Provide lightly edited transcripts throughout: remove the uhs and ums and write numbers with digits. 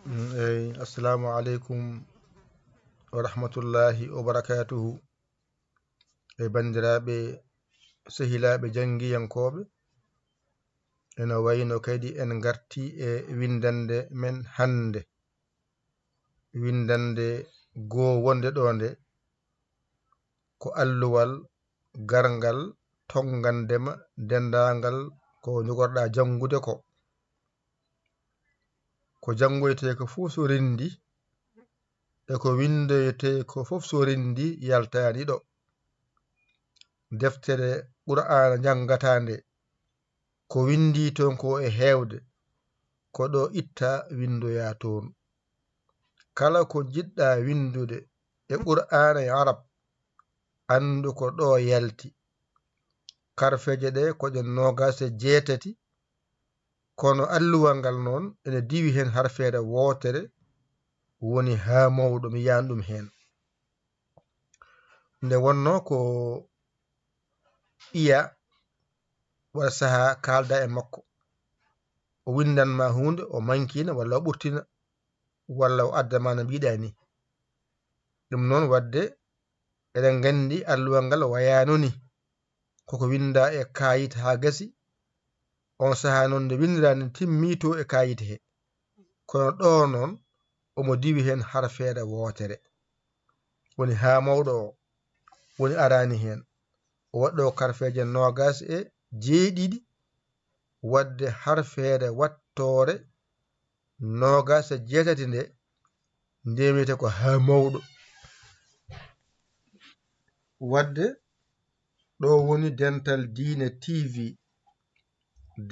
Assalamu alaikum wa rahmatullahi wa barakatuhu. Bandiraɓe sehilaɓe jangiyankoɓe, ena wayno kadi en garti e windande men hande, windande goo wonde ɗo nde ko alluwal gargal tongandema dendagal ko jogorɗa jangude ko jangoyte ko fof so rindi e ko windoyte ko fof so rindi yaltani ɗo. Deftere Qur'ana jangatande ko windi ton ko e hewde ko ɗo itta windoya toon. Kala ko jiɗɗa windude e Qur'ana e Arab andu ko ɗo yalti. Karfeje ɗe ko je 28 kono alluwal ngal noon ene diwi hen harfere wotere woni ha mawɗo mi yan ɗum hen. Nde wonno ko iya waɗa saha kalda e makko, o windanma hunde o mankina walla o ɓurtina walla o addama no mbiɗa ni. Ɗum noon wadde eɗen gandi alluwal ngal wayano ni, koko winda e kayit ha gasi. On saha noon nde windirani timmi to e kayit he, kono ɗo noon omo diwi hen harfere wotere woni ha mawɗo o woni arani hen. O waɗɗo karfeje 27 wadde harfere wattore 28 nde ndewite ko ha mawɗo. Wadde ɗo woni Dental Dina TV.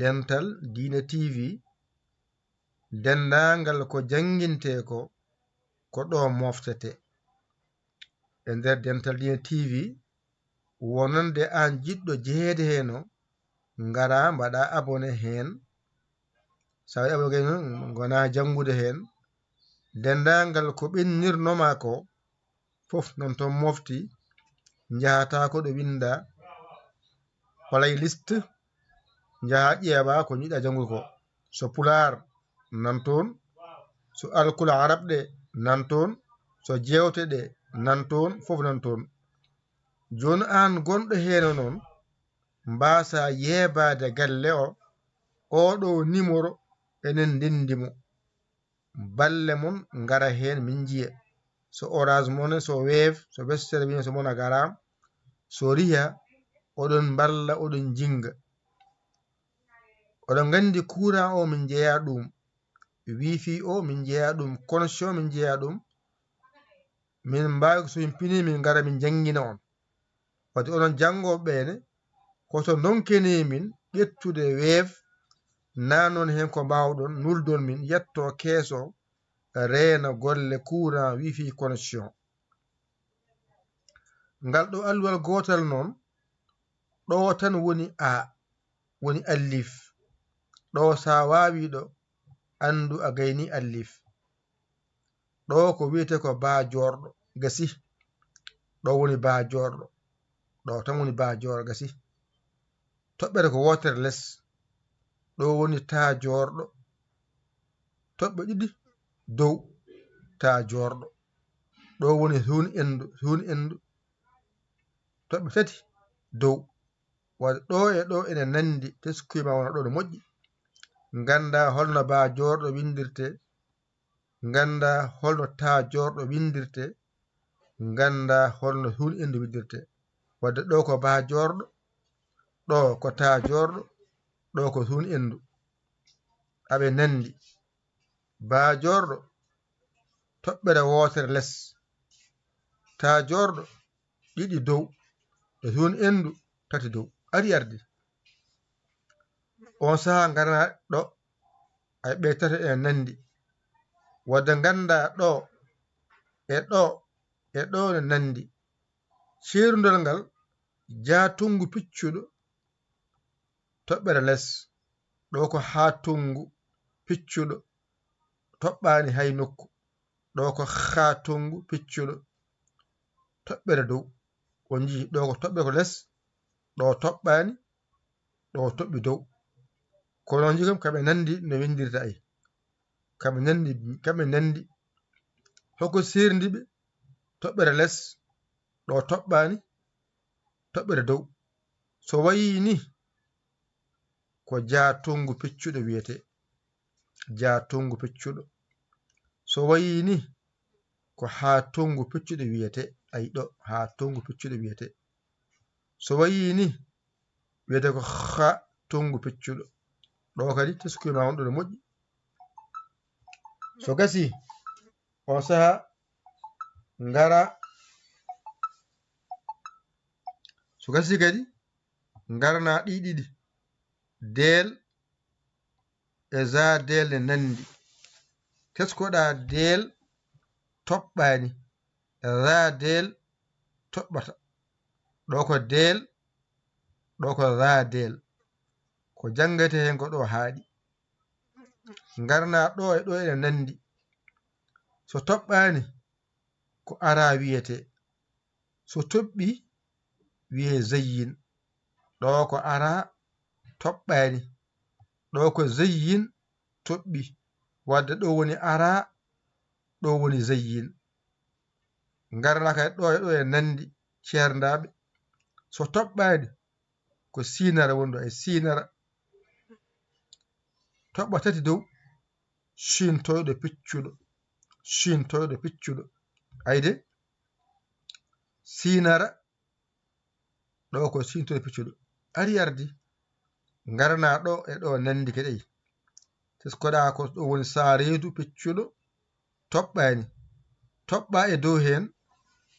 Dental Dina TV dendagal ko janginte ko ɗo moftete. E nder Dental Dina TV wonande an jiɗɗo jeede heno ngara mbaɗa abonné hen. Sa waɗi abonné hen gona jangude hen, dendagal ko ɓennirnoma ko fof non ton mofti. Jahata ko ɗo winda playlist, jaha ƴeewa ko jiɗɗa jangude ko. So Pular nan toon, so alkul arab ɗe nan toon, so jewte ɗe nan toon, fof nan toon. Joni an gonɗo heno noon mbasa yebade galle o, oɗo numéro enen ndendimo, balle mon ngara hen min jiya. So Orange Money, so Wave, so Western Union, so Mona garam, so riya oɗon balla oɗon jinga. Oɗon gandi courant o min jeeya ɗum, wifi o min jeeya ɗum, connexion min jeeya ɗum. Min mbawi so min pini min gara min jangina on. Wadde onon jangoɓe ɓene koto donkene min ƴettude Wave nanon hen ko mbawɗon, nuldon min yetto keeso reena golle courant wifi connexion. Ngal ɗo alluwal gotal noon ɗo tan woni a woni alif. Ɗo sa wawi ɗo andu a gayni alif. Ɗo ko wiyete ko bajorɗo gasi. Ɗo woni bajorɗo, ɗo tan woni bajorɗo gasi. Toɓɓere ko wotere less, ɗo woni tajorɗo. Toɓɓe ɗiɗi dow tajorɗo, ɗo woni hunde endu. Toɓɓe tati dow. Wadde ɗo e ɗo ene nandi, teskuyma wona ɗo no moƴƴi. Ganda holno bajorɗo windirte, ganda holno tajorɗo windirte, ganda holno hunde windirte. Wadde ɗo ko bajorɗo, ɗo ko tajorɗo, ɗo ko hunde. Aɓe nandi. Bajorɗo toɓɓere wotere less, tajorɗo ɗiɗi dow, e hunde tati dow. Ari ardi on saha garana ɗo ay ɓe tati e nandi. Wadde ganda ɗo e ɗo ne nandi. Cerundol ngal jatungu piccuɗo toɓɓere less, ɗo ko ha tungu piccuɗo toɓɓani hay nokku, ɗo ko ha tungu piccuɗo toɓɓere dow. On jii ɗo ko toɓɓe ko less, ɗo toɓɓani, ɗo toɓɓi dow. Kono jigam kaɓe nandi no windirta ay. kamɓe nandi hoko serdiɓe toɓɓere less ɗo toɓɓani toɓɓere dow. So wayi ni ko jaatungu peccuɗo wiyete, jaatungu peccuɗo. So wayi ni ko haatungu peccuɗo wiyete, ayɗo haatungu peccuɗo wiyete. So wayi ni wiyete ko haatungu peccuɗo. ɗo kadi teskuyma wonɗo no moƴƴi. So gasi on saha ngara, so gasi kadi ngarna ɗiɗiɗi deel e za deel ne nandi. Teskoɗa deel toɓɓani, za deel toɓɓata. ɗo ko deel, ɗo ko za deel, ko jangate hen ko ɗo haaɗi. Ngarna ɗo e ɗo ene nandi. So toɓɓani ko ara wiyete, so toɓɓi wiye zayyin. ɗo ko ara toɓɓani, ɗo ko zayyin toɓɓi. Wadde ɗo woni ara, ɗo woni zayyin. Ngarna kay ɗo e ɗo e nandi ceerdaɓe. So toɓɓani ko sinara wonɗo, ay sinara toɓɓa tati dow sintoyɗo piccuɗo, sintoyɗo piccuɗo. ayde sinara ɗo ko sintoyɗo piccuɗo ari ardi. Ngarna ɗo e ɗo nandi keɗey. Teskoɗa ko ɗo woni saredu piccuɗo toɓɓani, toɓɓa e dow hen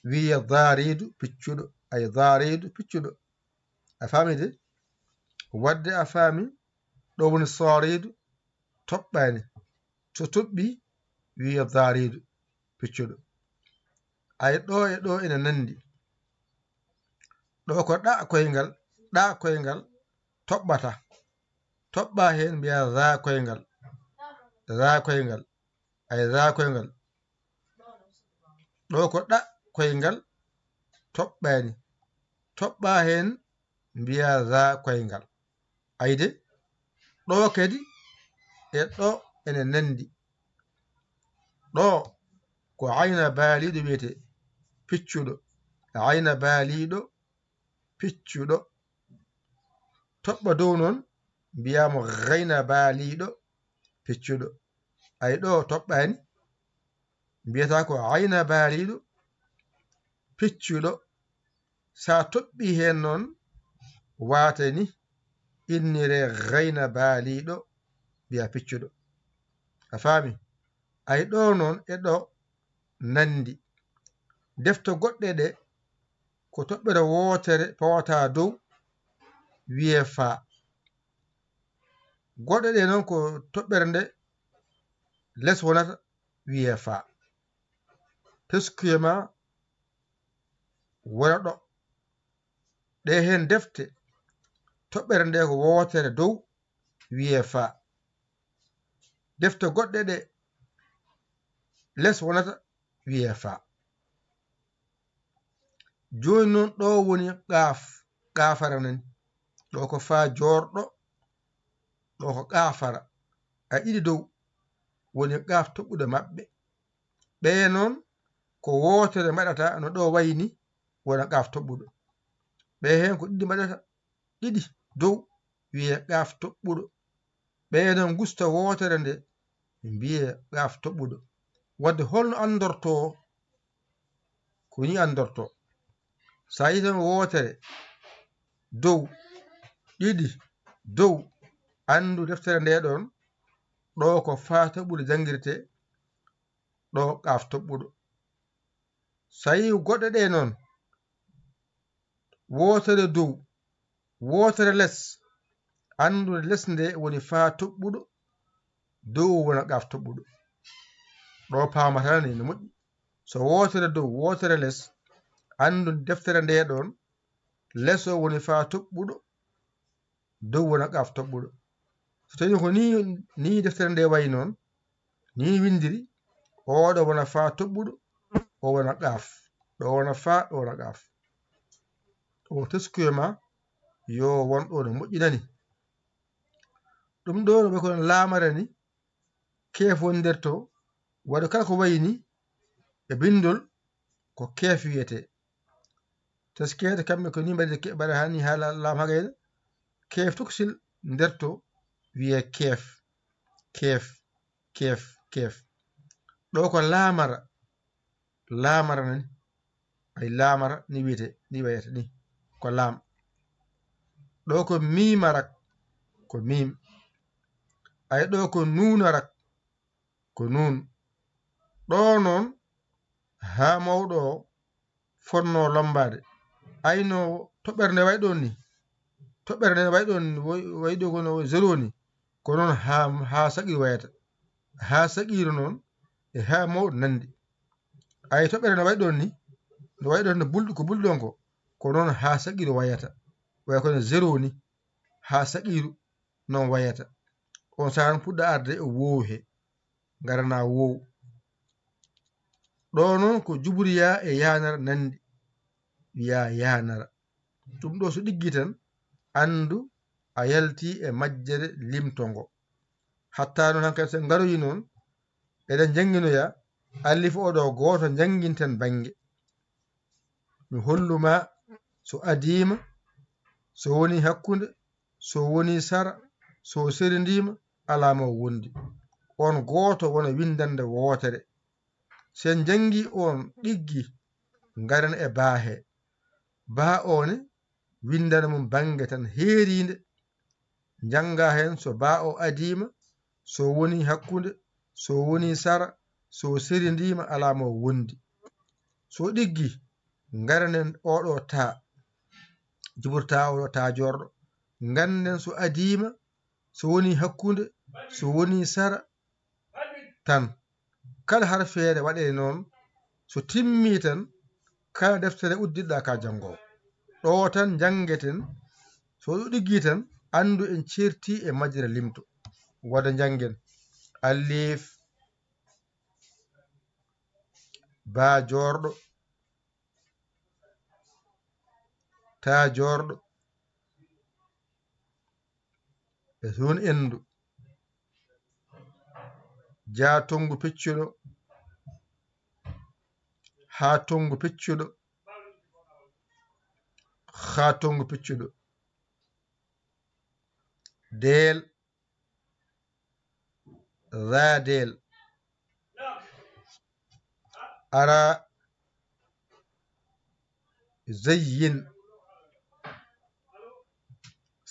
wiya daredu piccuɗo, ay daredu piccuɗo. A fami de? Wadde a fami ɗo woni saredu toɓɓani, so toɓɓi wiya daredu piccuɗo. ay ɗo e ɗo ene nandi. ɗo ko ɗa koyngal, ɗa koyngal toɓɓata, toɓɓa hen mbiya za koyngal, za koyngal, ay za koyngal. ɗo ko ɗa koyngal toɓɓani, toɓɓa hen mbiya za koyngal. ayde ɗo kadi e ɗo ene nandi. ɗo ko ayna baaliɗo wiyete, piccuɗo, ayna baaliɗo piccuɗo. Toɓɓa dow noon mbiyamo gayna baaliɗo piccuɗo. ay ɗo toɓɓani mbiyata ko ayna baaliɗo piccuɗo. Sa toɓɓi hen noon watani innire gayna baaliɗo mbiya piccuɗo. A fami? ay ɗo noon e ɗo nandi. Defte goɗɗe ɗe ko toɓɓere wotere pawata dow wiye fa. Goɗɗe ɗe noon ko toɓɓere nde less wonata wiye fa. Teskuyema wona ɗo. ɗe hen defte toɓɓere nde ko wotere dow wiye fa. Defte goɗɗe ɗe less wonata wiye fa. Joni noon ɗo woni qaaf, qaafara nani. ɗo ko fa jorɗo, ɗo ko qaafara. ay ɗiɗi dow woni qaaf toɓɓuɗo maɓɓe. ɓe noon ko wotere mbaɗata no ɗo wayni wona qaaf toɓɓuɗo. ɓe hen ko ɗiɗi mbaɗata, ɗiɗi dow wiye qaaf toɓɓuɗo. ɓe noon gusta wotere nde mbiye qaaf toɓɓuɗo. Wadde holno andorto, ko ni andorto. Sa yi tan wotere dow, ɗiɗi dow, andu deftere nde ɗon ɗo ko fa toɓɓuɗo jangirte, ɗo qaaf toɓɓuɗo. So yi goɗɗe ɗe noon wotere dow, wotere less, andude less nde woni fa toɓɓuɗo, dow wona qaaf toɓɓuɗo. ɗo pamatani no moƴƴi. So wotere dow, wotere less, andude deftere nde ɗon less o woni fa toɓɓuɗo, dow wona qaaf toɓɓuɗo. So tawi ko ni deftere nde wayi noon, ni windiri, oɗo wona fa toɓɓuɗo, o wona qaaf, ɗo wona fa, ɗo wona qaaf. o teskuyema yo wonɗo no moƴƴinani. ɗum ɗo no ɓe kono laamare ni keef woni nder to waɗa kala ko wayni e bindol ko keef wiyete taskede kamɓe ko ni mbaɗa hani ha lam hagayna keef toksil nder to wiye keef keef keef keef ɗo ko lamara lamara nani ay lamara ni wiyete ni wayata ni ko lam ɗo ko mimarak ko mim ay ɗo ko nunarak ko nun ɗo noon ha mawɗo o fonno lombade ayno toɓɓere nde way ɗon ni toɓɓere nde way ɗon wayɗo kono zéro ni ko noon ha saqiru wayata ha saqiru noon e ha mawɗo nandi ay toɓɓere nde way ɗon ni no way ɗon ko bulɗon ko noon ha saqiru wayata way kono zéro ni ha saqiru non wayata on sahan puɗɗa arde e woohe garana wow ɗo noon ko juburiya e yanara nandi wiya yanara ɗum ɗo so ɗiggi tan andu a yalti e majjere limtongo hatta noon hankkadi sen garoyi noon eɗen jangguinoya allif oɗo goto janguinten banggue mi holluma so adima so woni hakkude so woni sara so serindima alama o wondi on goto wona windande wotere sen jangi on ɗiggi garen e baahe ba one windana mum banggue tan heeride janga hen so ba o adima so woni hakkude so woni sara so serindima alama o wondi so ɗiggi garanen oɗo ta juburta oɗo ta jorɗo ganden so adima so woni hakkude so woni sara tan kala harfeere waɗe noon so timmi tan kala deftere uddiɗɗa ka jangowo ɗo tan jangeten so ɗo ɗiggi tan andu en certi e majjere limto wada jangen alif ba jorɗo ta jorɗo e son endu ja tongu peccuɗo ha tongu peccuɗo ha tongu peccuɗo del radel ara zayyin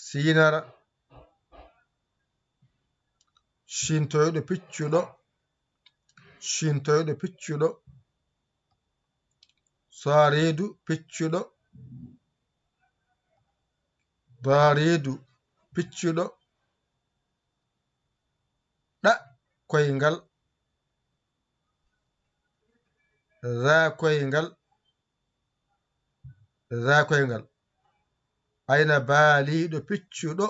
sinara shintoyɗo piccuɗo shintoyɗo piccuɗo saredu piccuɗo baredu piccuɗo ɗa koyngal za koyngal ayna baaliɗo piccuɗo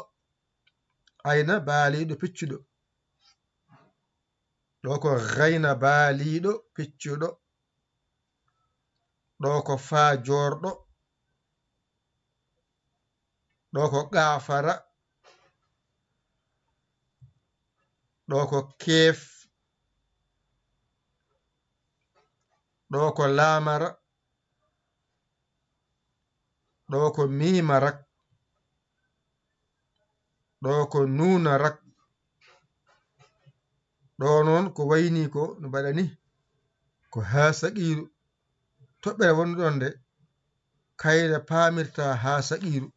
ayna baaliɗo piccuɗo ɗo ko gayna baaliɗo piccuɗo ɗo ko fa jorɗo ɗo ko qafara ɗo ko keef ɗo ko lamara ɗo ko mimarak ɗo ko nunarak ɗo noon ko wayni ko no mbaɗa ni ko ha saqiru toɓɓere wonɗon nde kayre pamirta ha saqiru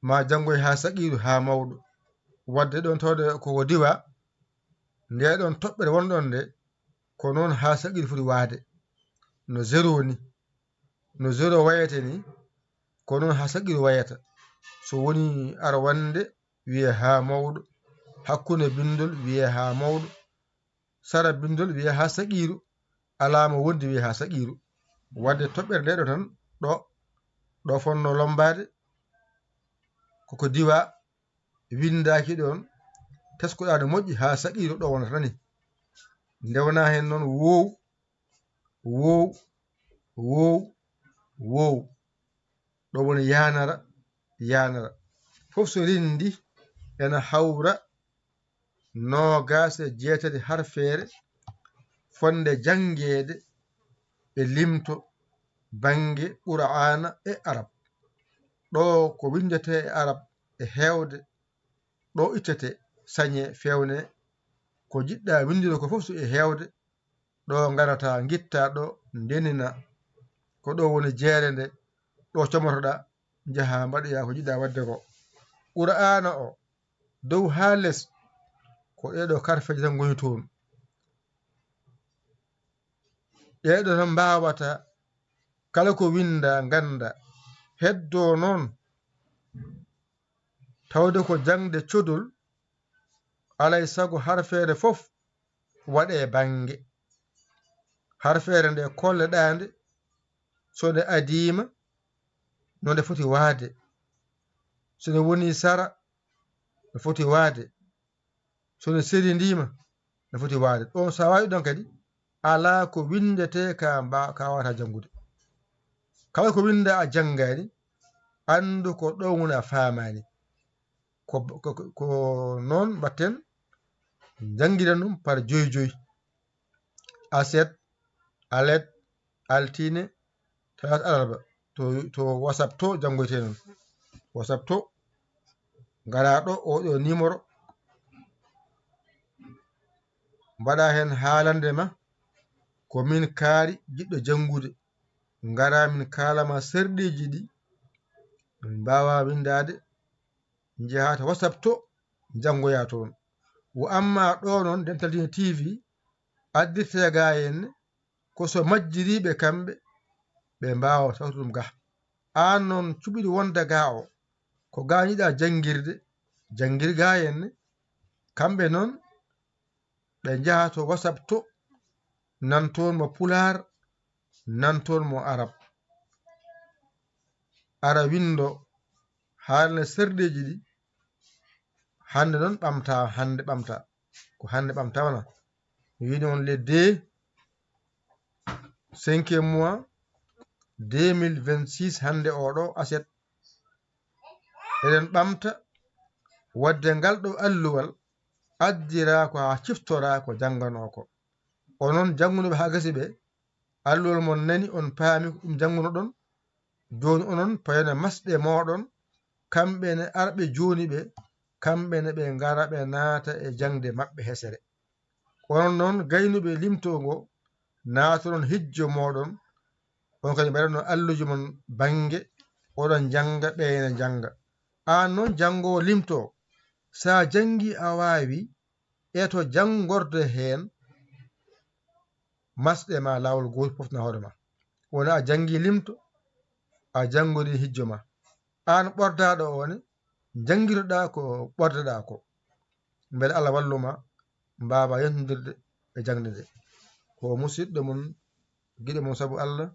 ma jangoy ha saqiru ha mawɗo wadde ɗon tawde koko diwa nde ɗon toɓɓere wonɗon nde ko noon ha saqiru foti waade no zéro ni no zéro wayate ni ko noon ha saqiru wayata so woni arwande wiye ha mawɗo hakkunde bindol wiye ha mawɗo sara bindol wiye ha saqiru alama wondi wiye ha saqiru wadde toɓɓere nde ɗo tan ɗo fonno lombade koko diwa windaki ɗon teskoɗa no moƴƴi ha saqiru ɗo wonata tani ndewna hen noon wow wow wow wow ɗo woni yanara yanara fof so rindi ena hawra 27 harfeere fonde jangeede e limto bange qur'ana e arab. ɗo ko windete e arab e heewde ɗo ittete sañe fewne ko jiɗɗa windude ko fof so e heewde ɗo garata gitta ɗo ndenina ko ɗo woni jeere nde ɗo comotoɗa jaha mbaɗoya ko jiɗɗa wadde ko. qur'ana o dow ha less ko ɗeɗo karfeje tan goni toon. ɗeɗo tan mbawata kala ko winda ganda heddo noon tawde ko jangde codol alay sago harfeere fof waɗe bange. harfeere nde kolleɗande so nde adima no nde foti waade, so nde woni sara no foti waade, so nde serindima no foti waade. ɗon sa wawi ɗon kadi ala ko windete ka wata jangude. kala ko winda a janngani andu ko ɗo woni a famani ko noon mbatten jangiren ɗum par joyi joyi. aset, alet, altine, talata, alarba to whatsapp to jangoyte noon. whatsapp to gara ɗo oɗo numéro mbaɗa hen haalande ma ko min kaari jiɗɗo jangude gara min kalama serɗiji ɗi min mbawa windade jahata whatsapp to jangoya toon. wo amma ɗo noon Dental Dina TV addirte ga henne ko so majjiriɓe kamɓe ɓe mbawa tawtu ɗum ga. an noon cuɓiɗi wonda ga o ko gañiɗa jangirde jangirga henne kamɓe noon ɓe jahato whatsapp to nanton mo pular nanton mo arab ara windo haalne serɗeji ɗi hande noon ɓamta hande ɓamta ko hande ɓamtawna mi wiɗi on le 2 5e mois 2026 hande oɗo aset eɗen ɓamta wadde ngal ɗo alluwal addira ko ha ciftora ko janggano ko. onon jangunoɓe ha gasi ɓe alluwal mon nani on paami ko ɗum janguno ɗon joni onon payone masɗe moɗon kamɓene arɓe joni ɓe kamɓene ɓe gara ɓe naata e jangde mabɓe hesere. onon noon gaynuɓe limto ngo naatonon hijjo moɗon on kadi mbaɗatno alluji mon bange oɗon janga ɓeyne janga. an noon jangowo limto sa jangi a wawi eto jangorde hen masɗe ma lawol gotol pofna hoore ma wona a jangi limto a jangori hijjo ma. an ɓordaɗo one jangguitoɗa ko ɓordeɗa ko beele Allah walluma mbawa yentodirde e jangde nde. ko musidɗo mon guiɗo mon saabu Allah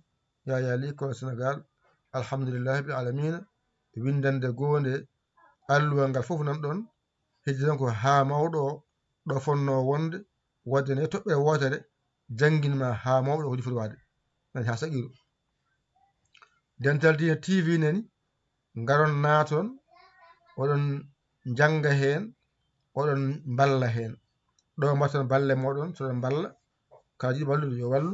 Yaya Ly Kola Sénégal alhamdulillahi rabbil alamina windande gonde alluwal ngal foof nan ɗon heddi tan ko ha mawɗo o ɗo fonno wonde wadde ne toɓɓere wotere jangguinma ha mawɗo ko foti wade nani ha saqiru. Dental Dina TV nani garon naaton oɗon janga hen oɗon balla hen ɗo mbatton balle moɗon soɗon balla kala jiɗi wallude yo wallu.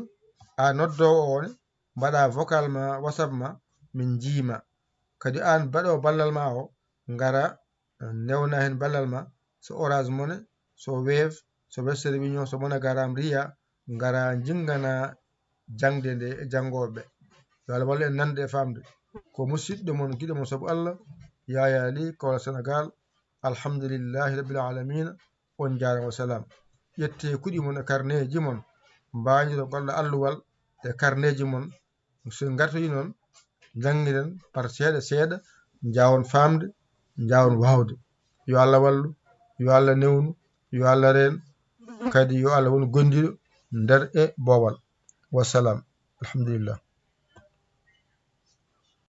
a noddowo one mbaɗa vocal ma whatsapp ma min jiima kadi an baɗo ballal ma o gara newna hen ballal ma so Orange Money so Wave so Western Union so MoneyGram Ria gara jingana jangde nde e jangoɓe yo Allah wallu en nande e famde. ko musidɗo mon guiɗo mon saabu Allah Yaya Ly Kola Sénégal alhamdulillahi rabbil alamina on jarama salam. ƴette kuɗi mon e carnet mon mbañiro golla alluwal e carnet mon so gartoyi noon jangiren par seeɗa seeɗa jawon famde jawon wawde. yo Allah wallu yo Allah newnu yo Allah reen kadi yo Allah won gondiɗo nder e boowal. wassalam alhamdulillah.